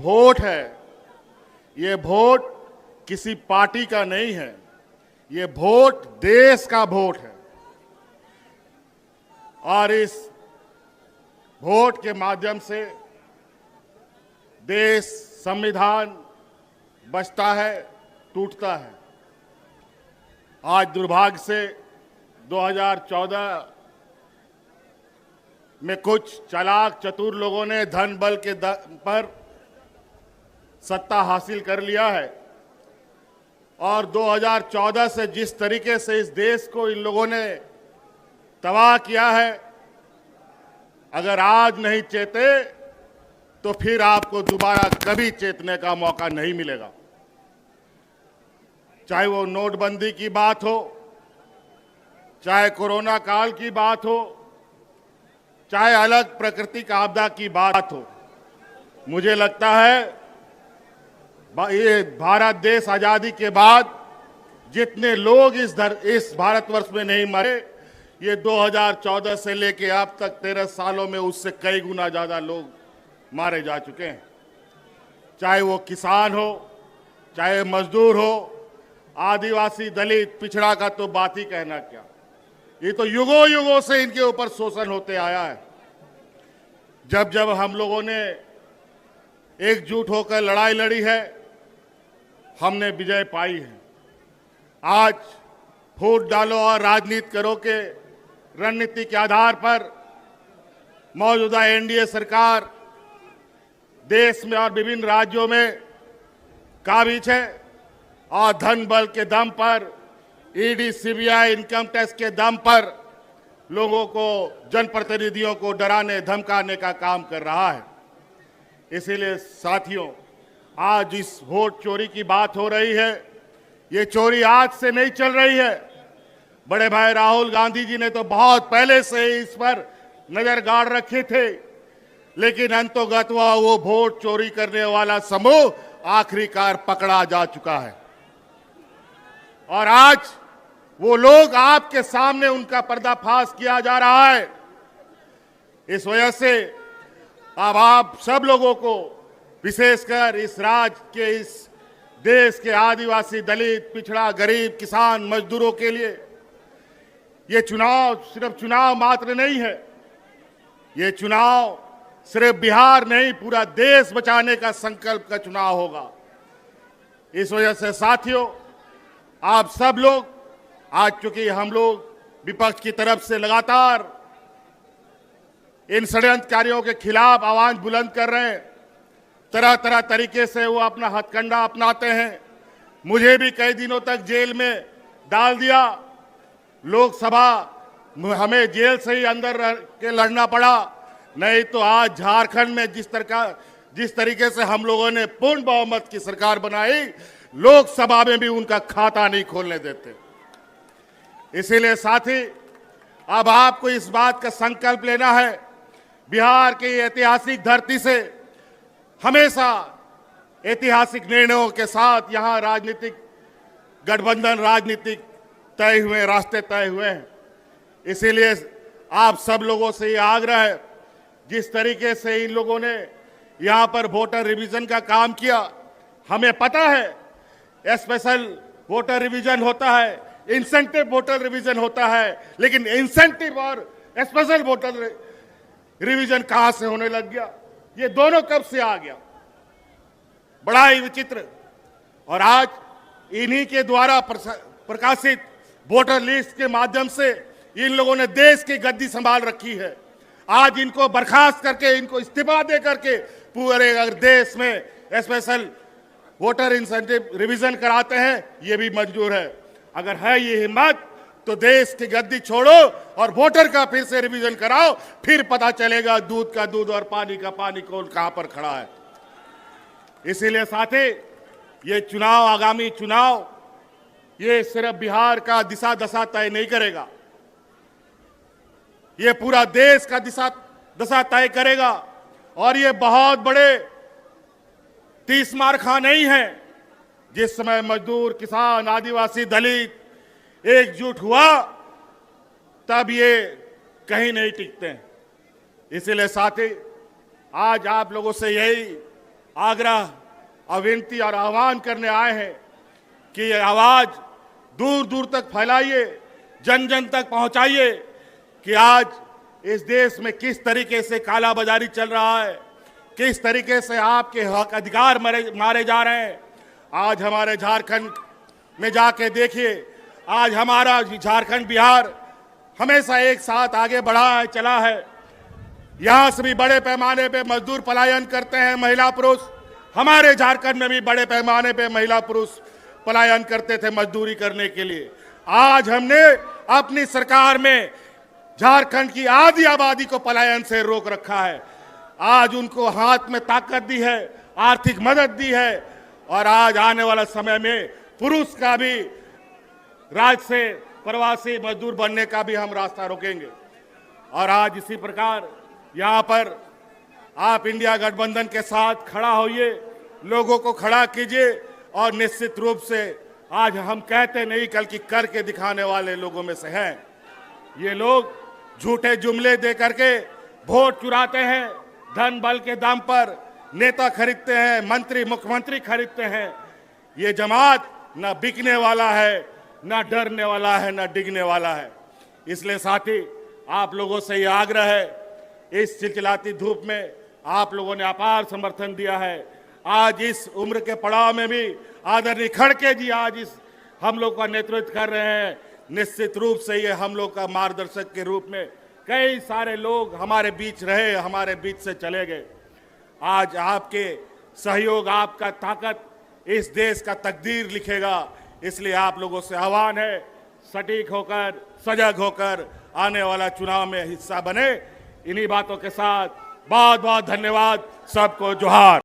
Vote है, ये vote किसी पार्टी का नहीं है, ये वोट देश का वोट है। और इस वोट के माध्यम से देश, संविधान बचता है, टूटता है। आज दुर्भाग्य से 2014 में कुछ चालाक चतुर लोगों ने धन बल के दम पर सत्ता हासिल कर लिया है और 2014 से जिस तरीके से इस देश को इन लोगों ने तबाह किया है, अगर आज नहीं चेते तो फिर आपको दोबारा कभी चेतने का मौका नहीं मिलेगा। चाहे वो नोटबंदी की बात हो, चाहे कोरोना काल की बात हो, चाहे अलग प्राकृतिक आपदा की बात हो, मुझे लगता है ये भारत देश आजादी के बाद जितने लोग इस भारतवर्ष में नहीं मरे, ये 2014 से लेके अब तक 13 सालों में उससे कई गुना ज्यादा लोग मारे जा चुके हैं। चाहे वो किसान हो, चाहे मजदूर हो, आदिवासी, दलित, पिछड़ा का तो बात ही कहना क्या। ये तो युगों युगों से इनके ऊपर शोषण होते आया है। जब जब हम लोगों ने एकजुट होकर लड़ाई लड़ी है, हमने विजय पाई है। आज वोट डालो और राजनीति करो के रणनीति के आधार पर मौजूदा एनडीए सरकार देश में और विभिन्न राज्यों में काबिज है और धन बल के दम पर, ईडी, सीबीआई, इनकम टैक्स के दम पर लोगों को, जनप्रतिनिधियों को डराने धमकाने का काम कर रहा है। इसीलिए साथियों, आज इस वोट चोरी की बात हो रही है, ये चोरी आज से नहीं चल रही है। बड़े भाई राहुल गांधी जी ने तो बहुत पहले से इस पर नजर गाड़ रखे थे, लेकिन अंतोगत्वा वो वोट चोरी करने वाला समूह आखिरकार पकड़ा जा चुका है और आज वो लोग आपके सामने उनका पर्दाफाश किया जा रहा है। इस वजह से अब आप सब लोगों को, विशेषकर इस राज्य के, इस देश के आदिवासी, दलित, पिछड़ा, गरीब, किसान, मजदूरों के लिए ये चुनाव सिर्फ चुनाव मात्र नहीं है। ये चुनाव सिर्फ बिहार नहीं, पूरा देश बचाने का संकल्प का चुनाव होगा। इस वजह से साथियों, आप सब लोग, आज चूंकि हम लोग विपक्ष की तरफ से लगातार इन षड्यंत्रकारियों के खिलाफ आवाज बुलंद कर रहे हैं, तरह तरह तरीके से वो अपना हथकंडा अपनाते हैं। मुझे भी कई दिनों तक जेल में डाल दिया, लोकसभा हमें जेल से ही अंदर रह के लड़ना पड़ा। नहीं तो आज झारखंड में जिस तरीके से हम लोगों ने पूर्ण बहुमत की सरकार बनाई, लोकसभा में भी उनका खाता नहीं खोलने देते। इसीलिए साथी, अब आपको इस बात का संकल्प लेना है, बिहार की ऐतिहासिक धरती से हमेशा ऐतिहासिक निर्णयों के साथ यहां राजनीतिक गठबंधन, राजनीतिक तय हुए, रास्ते तय हुए हैं। इसीलिए आप सब लोगों से ये आग्रह है, जिस तरीके से इन लोगों ने यहां पर वोटर रिवीजन का काम किया, हमें पता है स्पेशल वोटर रिवीजन होता है, इंसेंटिव वोटर रिवीजन होता है, लेकिन इंसेंटिव और स्पेशल वोटर रिवीजन कहां से होने लग गया? ये दोनों कब से आ गया? बड़ा ही विचित्र। और आज इन्हीं के द्वारा प्रकाशित वोटर लिस्ट के माध्यम से इन लोगों ने देश की गद्दी संभाल रखी है। आज इनको बर्खास्त करके, इनको इस्तीफा दे करके पूरे अगर देश में स्पेशल वोटर इंसेंटिव रिवीजन कराते हैं, ये भी मंजूर है। अगर है ये हिम्मत तो देश की गद्दी छोड़ो और वोटर का फिर से रिवीजन कराओ, फिर पता चलेगा दूध का दूध और पानी का पानी कौन कहां पर खड़ा है। इसीलिए साथी, ये चुनाव, आगामी चुनाव, ये सिर्फ बिहार का दिशा दशा तय नहीं करेगा, ये पूरा देश का दशा तय करेगा। और ये बहुत बड़े 30 मारखा नहीं है। जिस समय मजदूर, किसान, आदिवासी, दलित एकजुट हुआ, तब ये कहीं नहीं टिकते हैं। इसीलिए साथी, आज आप लोगों से यही आग्रह और विनती और आह्वान करने आए हैं कि ये आवाज दूर दूर तक फैलाइए, जन जन तक पहुंचाइए कि आज इस देश में किस तरीके से काला बाजारी चल रहा है, किस तरीके से आपके हक अधिकार मारे जा रहे हैं। आज हमारे झारखंड में जाके देखिए, आज हमारा झारखंड बिहार हमेशा एक साथ आगे बढ़ा है, चला है। यहां से भी बड़े पैमाने पे मजदूर पलायन करते हैं, महिला पुरुष। हमारे झारखंड में भी बड़े पैमाने पे महिला पुरुष पलायन करते थे मजदूरी करने के लिए। आज हमने अपनी सरकार में झारखंड की आधी आबादी को पलायन से रोक रखा है। आज उनको हाथ में ताकत दी है, आर्थिक मदद दी है, और आज आने वाला समय में पुरुष का भी राज्य से प्रवासी मजदूर बनने का भी हम रास्ता रोकेंगे। और आज इसी प्रकार यहाँ पर आप इंडिया गठबंधन के साथ खड़ा होइए, लोगों को खड़ा कीजिए, और निश्चित रूप से आज हम कहते नहीं बल्कि करके दिखाने वाले लोगों में से हैं। ये लोग झूठे जुमले दे करके वोट चुराते हैं, धन बल के दम पर नेता खरीदते हैं, मंत्री मुख्यमंत्री खरीदते हैं। ये जमात न बिकने वाला है, न डरने वाला है, न डिगने वाला है। इसलिए साथी, आप लोगों से ये आग्रह है, इस चिलचिलाती धूप में आप लोगों ने अपार समर्थन दिया है। आज इस उम्र के पड़ाव में भी आदरणीय खड़गे जी आज इस हम लोग का नेतृत्व कर रहे हैं। निश्चित रूप से ये हम लोग का मार्गदर्शक के रूप में कई सारे लोग हमारे बीच रहे, हमारे बीच से चले गए। आज आपके सहयोग, आपका ताकत इस देश का तकदीर लिखेगा। इसलिए आप लोगों से आह्वान है, सटीक होकर, सजग होकर आने वाला चुनाव में हिस्सा बने। इन्हीं बातों के साथ बहुत बहुत धन्यवाद। सबको जोहार।